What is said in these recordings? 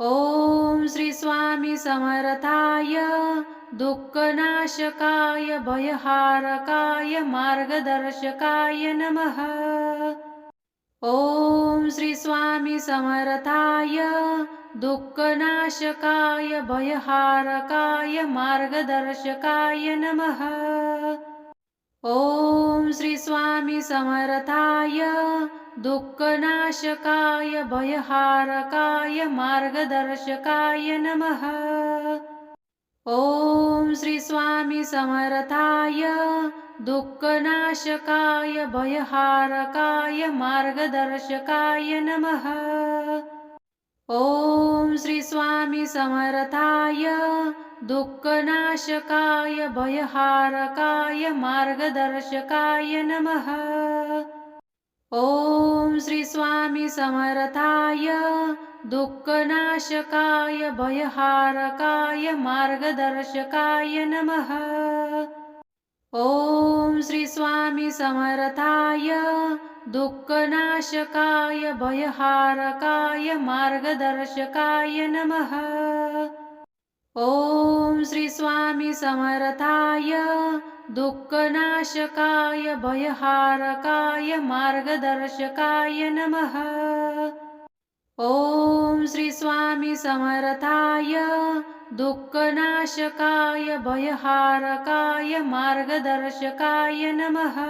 ओम श्री स्वामी समर्थाय दुःखनाशकाय भयहारकाय मार्गदर्शकाय नमः। ओम श्री स्वामी समर्थाय दुःखनाशकाय भयहारकाय मार्गदर्शकाय नमः। ओम श्री स्वामी समर्थाय दुःखनाशकाय भयहारकाय मार्गदर्शकाय नमः। ओम श्री स्वामी समर्थाय दुःखनाशकाय भयहारकाय मार्गदर्शकाय नमः। ओम श्री स्वामी समर्थाय दुःखनाशकाय भयहारकाय मार्गदर्शकाय नमः। ओम श्री स्वामी समर्थाय दुःखनाशकाय भयहारकाय मार्गदर्शकाय नमः। ओम श्री स्वामी समर्थाय दुःखनाशकाय भयहारकाय मार्गदर्शकाय नमः। ओम श्री स्वामी समर्थाय दुःखनाशकाय भयहारकाय मार्गदर्शकाय नमः। ओम श्री स्वामी समर्थाय दुःखनाशकाय भयहारकाय मार्गदर्शकाय नमः।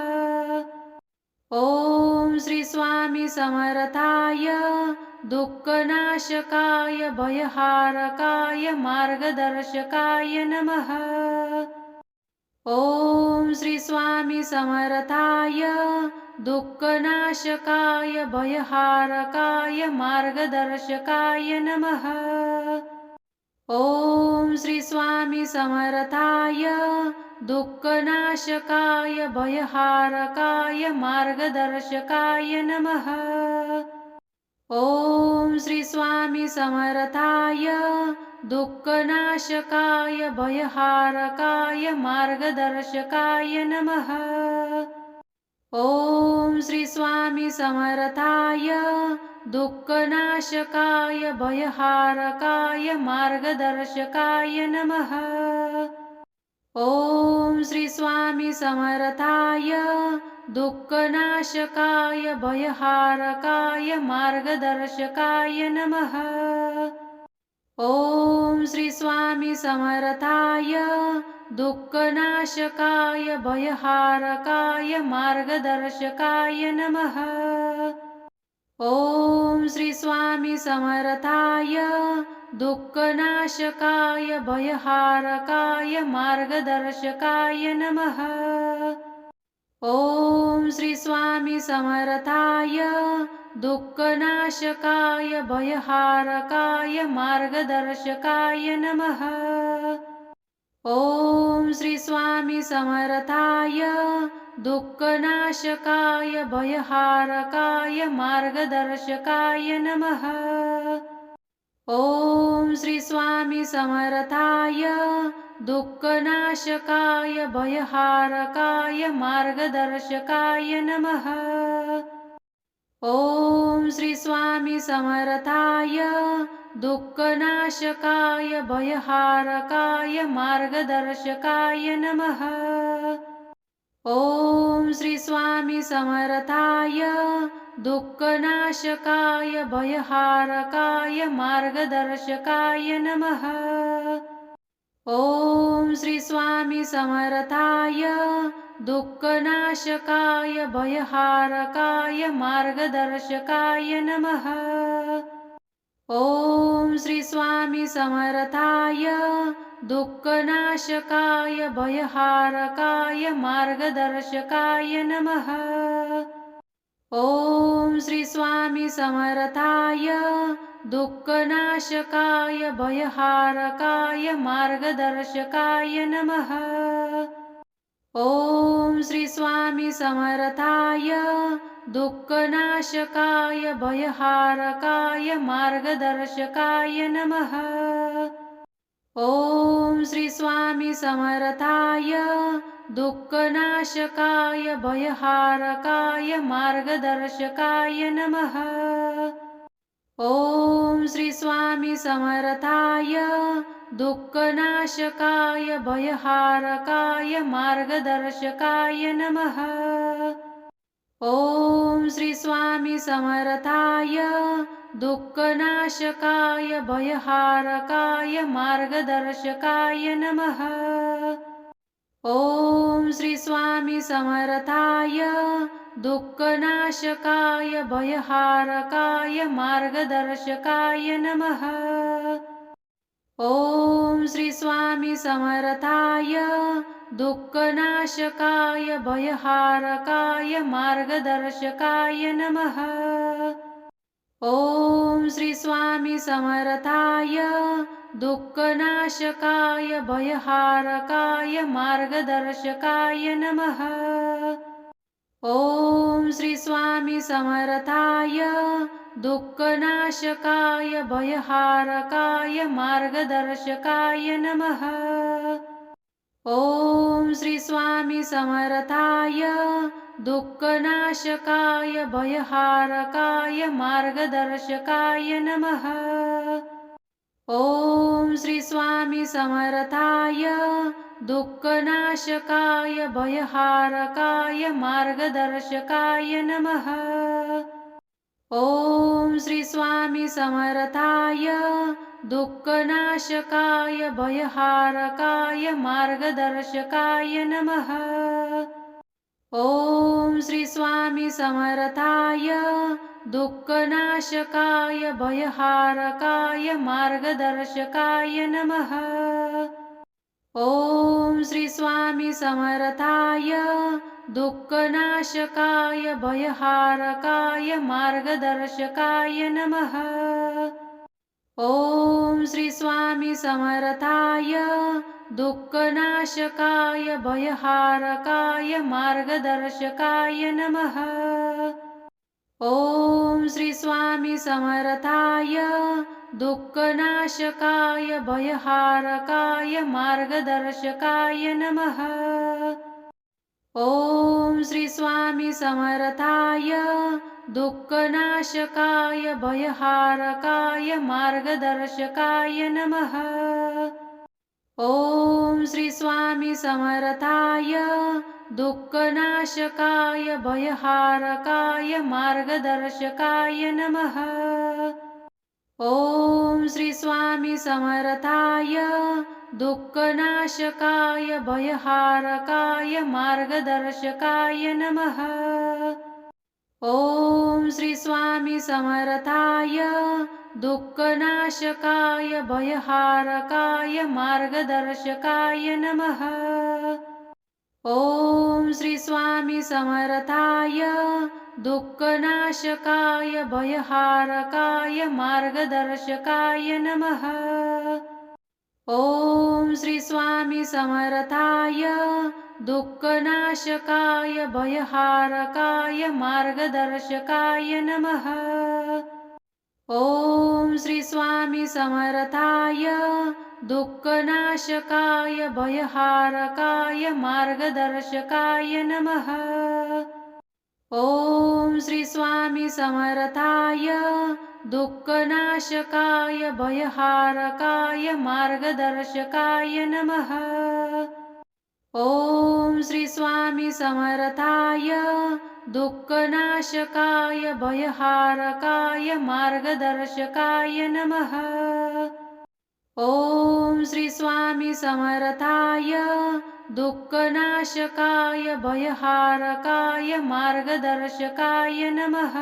ओम श्री स्वामी समर्थाय दुःखनाशकाय भयहारकाय मार्गदर्शकाय नमः। ओम श्री स्वामी समर्थाय दुःखनाशकाय भयहारकाय मार्गदर्शकाय नमः। ओम श्री स्वामी समर्थाय दुःखनाशकाय भयहारकाय मार्गदर्शकाय नमः। ओम श्री स्वामी समर्थाय दुःखनाशकाय भयहारकाय मार्गदर्शकाय नमः। ओम श्री स्वामी समर्थाय दुःखनाशकाय भयहारकाय मार्गदर्शकाय नमः। ओम श्री स्वामी समर्थाय दुःखनाशकाय भयहारकाय मार्गदर्शकाय नमः। ओम श्री स्वामी समर्थाय दुःखनाशकाय भयहारकाय मार्गदर्शकाय नमः। ओम श्री स्वामी समर्थाय दुःखनाशकाय भयहारकाय मार्गदर्शकाय नमः। ओम श्री स्वामी समर्थाय दुःखनाशकाय भयहारकाय मार्गदर्शकाय नमः। ओम श्री स्वामी समर्थाय दुःखनाशकाय भयहारकाय मार्गदर्शकाय नमः। ओम श्री स्वामी समर्थाय दुःखनाशकाय भयहारकाय मार्गदर्शकाय नमः। ओम श्री स्वामी समर्थाय दुःखनाशकाय भयहारकाय मार्गदर्शकाय नमः। ओम श्री स्वामी समर्थाय दुःखनाशकाय भयहारकाय मार्गदर्शकाय नमः। ओम श्री स्वामी समर्थाय दुःखनाशकाय भयहारकाय मार्गदर्शकाय नमः। ओम श्री स्वामी समर्थाय दुःखनाशकाय भयहारकाय मार्गदर्शकाय नमः। ओम श्री स्वामी समर्थाय दुःखनाशकाय भयहारकाय मार्गदर्शकाय नमः। ओम श्री स्वामी समर्थाय दुःखनाशकाय भयहारकाय मार्गदर्शकाय नमः। ओम श्री स्वामी समर्थाय दुःखनाशकाय भयहारकाय मार्गदर्शकाय नमः। ॐ श्री स्वामी समर्थाय दुःखनाशकाय भयहारकाय मार्गदर्शकाय नमः। ॐ श्री स्वामी समर्थाय दुःखनाशकाय भयहारकाय मार्गदर्शकाय नमः। ॐ श्री स्वामी समर्थाय दुःखनाशकाय भयहारकाय मार्गदर्शकाय नमः। ॐ श्री स्वामी समर्थाय दुःखनाशकाय भयहारकाय मार्गदर्शकाय नमः। ॐ श्री स्वामी समर्थाय दुःखनाशकाय भयहारकाय मार्गदर्शकाय नमः। ॐ श्री स्वामी समर्थाय दुःखनाशकाय भयहारकाय मार्गदर्शकाय नमः। ॐ श्री स्वामी समर्थाय दुःखनाशकाय भयहारकाय मार्गदर्शकाय नमः। ॐ श्री स्वामी समर्थाय दुःखनाशकाय भयहारकाय मार्गदर्शकाय नमः। ॐ श्री स्वामी समर्थाय दुःखनाशकाय भयहारकाय मार्गदर्शकाय नमः। ॐ श्री स्वामी समर्थाय दुःखनाशकाय भयहारकाय मार्गदर्शकाय नमः। ॐ श्री स्वामी समर्थाय दुःखनाशकाय भयहारकाय मार्गदर्शकाय नमः। ॐ श्री स्वामी समर्थाय दुःखनाशकाय भयहारकाय मार्गदर्शकाय नमः। ॐ श्री स्वामी समर्थाय दुःखनाशकाय भयहारकाय मार्गदर्शकाय नमः। ॐ श्री स्वामी समर्थाय दुःखनाशकाय भयहारकाय मार्गदर्शकाय नमः। ॐ श्री स्वामी समर्थाय दुःखनाशकाय भयहारकाय मार्गदर्शकाय नमः। ॐ श्री स्वामी समर्थाय दुःखनाशकाय भयहारकाय मार्गदर्शकाय नमः। ॐ श्री स्वामी समर्थाय दुःखनाशकाय भयहारकाय मार्गदर्शकाय नमः। ॐ श्री स्वामी समर्थाय दुःखनाशकाय भयहारकाय मार्गदर्शकाय नमः। ॐ श्री स्वामी समर्थाय दुःखनाशकाय भयहारकाय मार्गदर्शकाय नमः। ॐ श्री स्वामी समर्थाय दुःखनाशकाय भयहारकाय मार्गदर्शकाय नमः। ॐ श्री स्वामी समर्थाय दुःखनाशकाय भयहारकाय मार्गदर्शकाय नमः। ॐ श्री स्वामी समर्थाय दुःखनाशकाय भयहारकाय मार्गदर्शकाय नमः। ॐ श्री स्वामी समर्थाय दुःखनाशकाय भयहारकाय मार्गदर्शकाय नमः।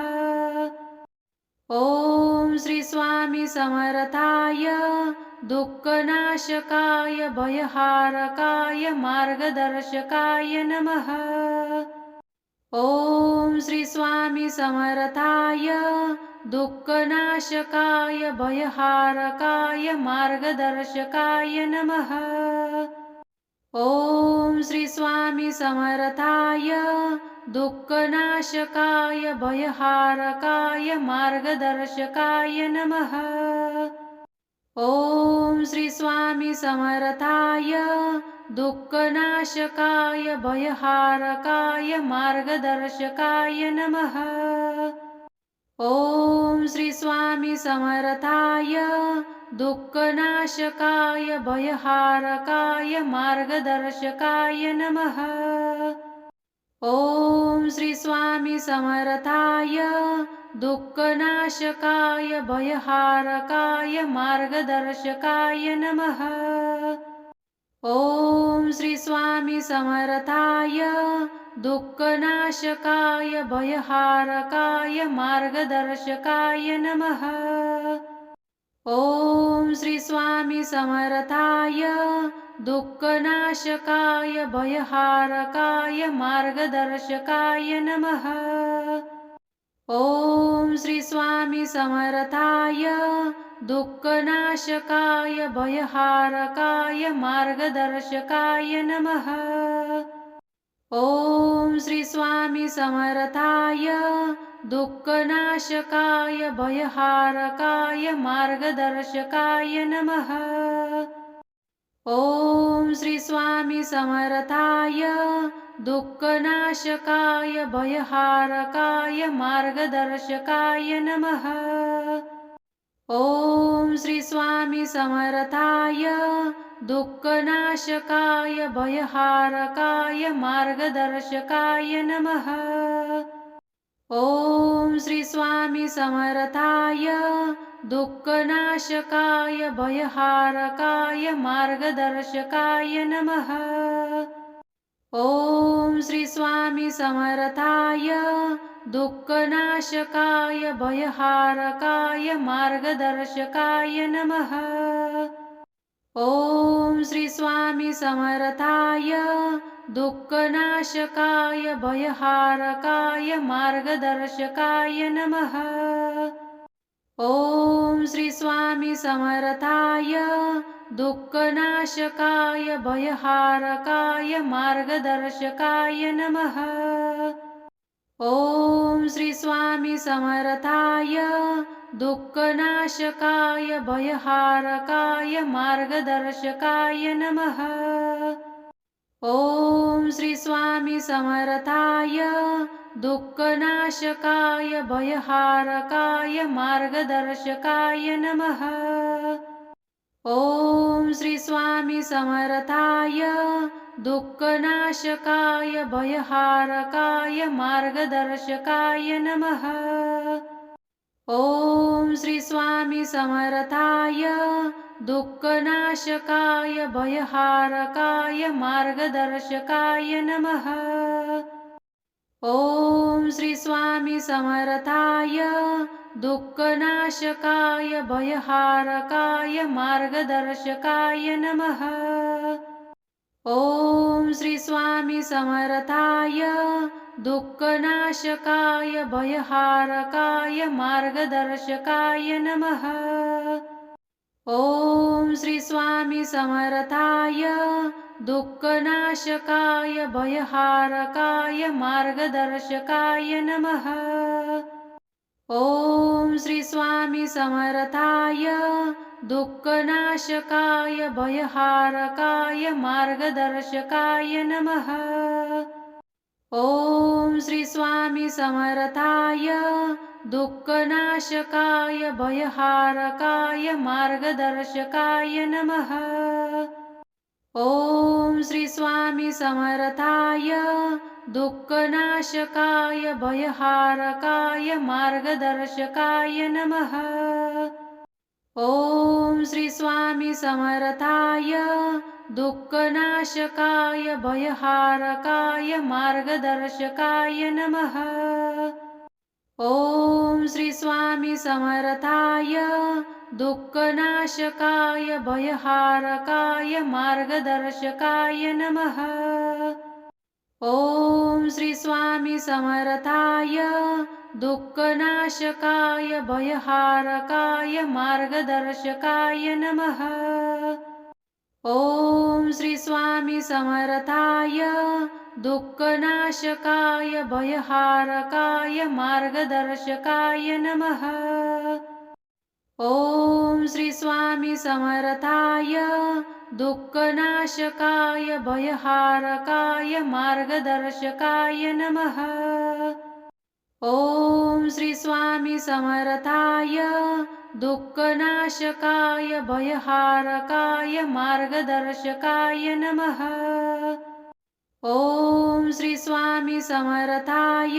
ॐ श्री स्वामी समर्थाय दुःखनाशकाय भयहारकाय मार्गदर्शकाय नमः। ॐ श्री स्वामी समर्थाय दुःखनाशकाय भयहारकाय मार्गदर्शकाय नमः। ॐ श्री स्वामी समर्थाय दुःखनाशकाय भयहारकाय मार्गदर्शकाय नमः। ॐ श्री स्वामी समर्थाय दुःखनाशकाय भयहारकाय मार्गदर्शकाय नमः। ॐ श्री स्वामी समर्थाय दुःखनाशकाय भयहारकाय मार्गदर्शकाय नमः। ॐ श्री स्वामी समर्थाय दुःखनाशकाय भयहारकाय मार्गदर्शकाय नमः। ॐ श्री स्वामी समर्थाय दुःखनाशकाय भयहारकाय मार्गदर्शकाय नमः। ॐ श्री स्वामी समर्थाय दुःखनाशकाय भयहारकाय मार्गदर्शकाय नमः। ॐ श्री स्वामी समर्थाय दुःखनाशकाय भयहारकाय मार्गदर्शकाय नमः। ॐ श्री स्वामी समर्थाय दुःखनाशकाय भयहारकाय मार्गदर्शकाय नमः। ॐ श्री स्वामी समर्थाय दुःखनाशकाय भयहारकाय मार्गदर्शकाय नमः। ॐ श्री स्वामी समर्थाय दुःखनाशकाय भयहारकाय मार्गदर्शकाय नमः। ॐ श्री स्वामी समर्थाय दुःखनाशकाय भयहारकाय मार्गदर्शकाय नमः। ॐ श्री स्वामी समर्थाय दुःखनाशकाय भयहारकाय मार्गदर्शकाय नमः। ॐ श्री स्वामी समर्थाय दुःखनाशकाय भयहारकाय मार्गदर्शकाय नमः। ॐ श्री स्वामी समर्थाय दुःखनाशकाय भयहारकाय मार्गदर्शकाय नमः। ॐ श्री स्वामी समर्थाय दुःखनाशकाय भयहारकाय मार्गदर्शकाय नमः। ॐ श्री स्वामी समर्थाय दुःखनाशकाय भयहारकाय मार्गदर्शकाय नमः। ॐ श्री स्वामी समर्थाय दुःखनाशकाय भयहारकाय मार्गदर्शकाय नमः। ॐ श्री स्वामी समर्थाय दुःखनाशकाय भयहारकाय मार्गदर्शकाय नमः। ॐ श्री स्वामी समर्थाय दुःखनाशकाय भयहारकाय मार्गदर्शकाय नमः। ॐ श्री स्वामी समर्थाय दुःखनाशकाय भयहारकाय मार्गदर्शकाय नमः। ॐ श्री स्वामी समर्थाय दुःखनाशकाय भयहारकाय मार्गदर्शकाय नमः। ॐ श्री स्वामी समर्थाय दुःखनाशकाय भयहारकाय मार्गदर्शकाय नमः। ॐ श्री स्वामी समर्थाय दुःखनाशकाय भयहारकाय मार्गदर्शकाय नमः। ॐ श्री स्वामी समर्थाय दुःखनाशकाय भयहारकाय मार्गदर्शकाय नमः। ॐ श्री स्वामी समर्थाय दुःखनाशकाय भयहारकाय मार्गदर्शकाय नमः। ॐ श्री स्वामी समर्थाय दुःखनाशकाय भयहारकाय मार्गदर्शकाय नमः। ॐ श्री स्वामी समर्थाय दुःखनाशकाय भयहारकाय मार्गदर्शकाय नमः। ॐ श्री स्वामी समर्थाय दुःखनाशकाय भयहारकाय मार्गदर्शकाय नमः। ॐ श्री स्वामी समर्थाय दुःखनाशकाय भयहारकाय मार्गदर्शकाय नमः। ॐ श्री स्वामी समर्थाय दुःखनाशकाय भयहारकाय मार्गदर्शकाय नमः। ॐ श्री स्वामी समर्थाय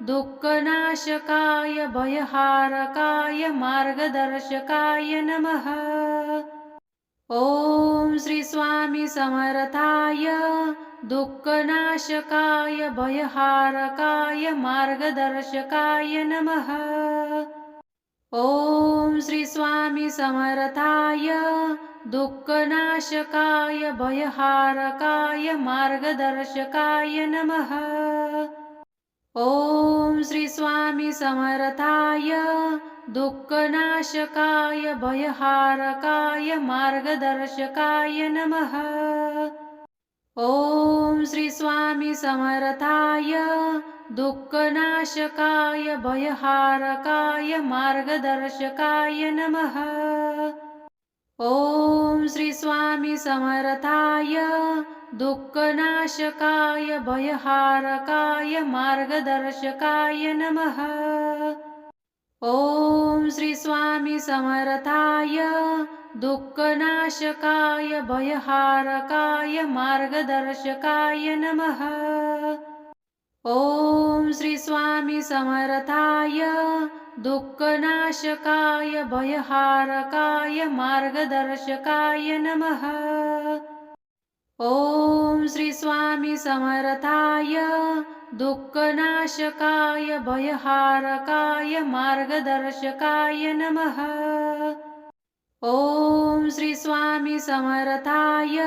दुःखनाशकाय भयहारकाय मार्गदर्शकाय नमः। ॐ श्री स्वामी समर्थाय दुःखनाशकाय भयहारकाय मार्गदर्शकाय नमः। ॐ श्री स्वामी समर्थाय दुःखनाशकाय भयहारकाय मार्गदर्शकाय नमः। ॐ श्री स्वामी समर्थाय दुःखनाशकाय भयहारकाय मार्गदर्शकाय नमः। ॐ श्री स्वामी समर्थाय दुःखनाशकाय भयहारकाय मार्गदर्शकाय नमः। ॐ श्री स्वामी समर्थाय दुःखनाशकाय भयहारकाय मार्गदर्शकाय नमः। ॐ श्री स्वामी समर्थाय दुःखनाशकाय भयहारकाय मार्गदर्शकाय नमः। ॐ श्री स्वामी समर्थाय दुःखनाशकाय भयहारकाय मार्गदर्शकाय नमः। ॐ श्री स्वामी समर्थाय दुःखनाशकाय भयहारकाय मार्गदर्शकाय नमः। ॐ श्री स्वामी समर्थाय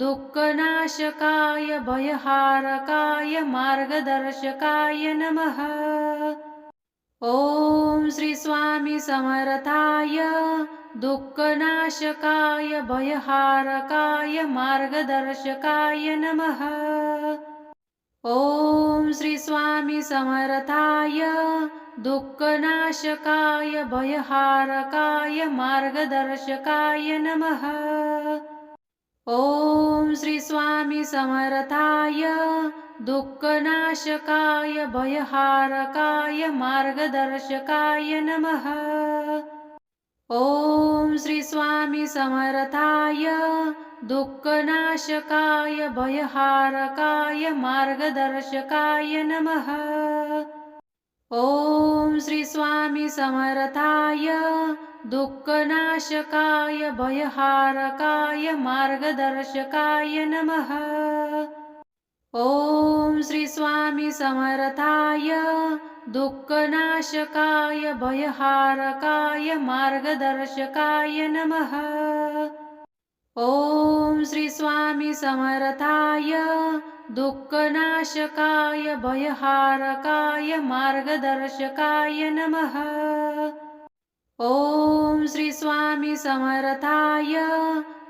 दुःखनाशकाय भयहारकाय मार्गदर्शकाय नमः। ॐ श्री स्वामी समर्थाय दुःखनाशकाय भयहारकाय मार्गदर्शकाय नमः। ॐ श्री स्वामी समर्थाय दुःखनाशकाय भयहारकाय मार्गदर्शकाय नमः। ॐ श्री स्वामी समर्थाय दुःखनाशकाय भयहारकाय मार्गदर्शकाय नमः। ॐ श्री स्वामी समर्थाय दुःखनाशकाय भयहारकाय मार्गदर्शकाय नमः। ॐ श्री स्वामी समर्थाय दुःखनाशकाय भयहारकाय मार्गदर्शकाय नमः। ॐ श्री स्वामी समर्थाय दुःखनाशकाय भयहारकाय मार्गदर्शकाय नमः। ॐ श्री स्वामी समर्थाय दुःखनाशकाय भयहारकाय मार्गदर्शकाय नमः। ॐ श्री स्वामी समर्थाय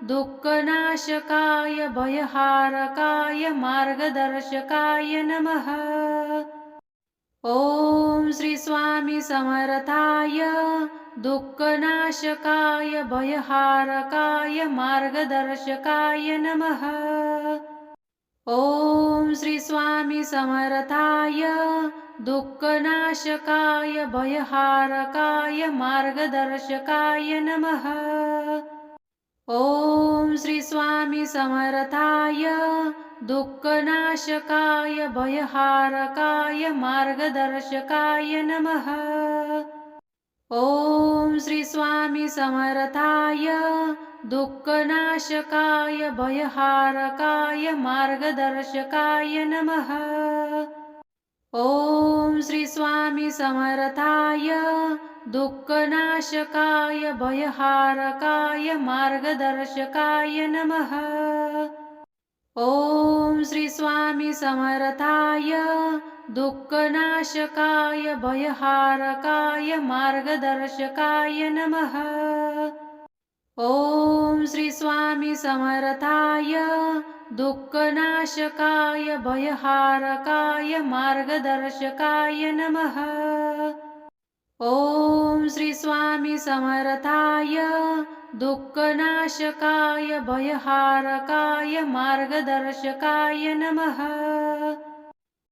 दुःखनाशकाय भयहारकाय मार्गदर्शकाय नमः। ॐ श्री स्वामी समर्थाय दुःखनाशकाय भयहारकाय मार्गदर्शकाय नमः। ॐ श्री स्वामी समर्थाय दुःखनाशकाय भयहारकाय मार्गदर्शकाय नमः। ॐ श्री स्वामी समर्थाय दुःखनाशकाय भयहारकाय मार्गदर्शकाय नमः। ॐ श्री स्वामी समर्थाय दुःखनाशकाय भयहारकाय मार्गदर्शकाय नमः। ॐ श्री स्वामी समर्थाय दुःखनाशकाय भयहारकाय मार्गदर्शकाय नमः। ॐ श्री स्वामी समर्थाय दुःखनाशकाय भयहारकाय मार्गदर्शकाय नमः। ॐ श्री स्वामी समर्थाय दुःखनाशकाय भयहारकाय मार्गदर्शकाय नमः। ॐ श्री स्वामी समर्थाय दुःखनाशकाय भयहारकाय मार्गदर्शकाय नमः।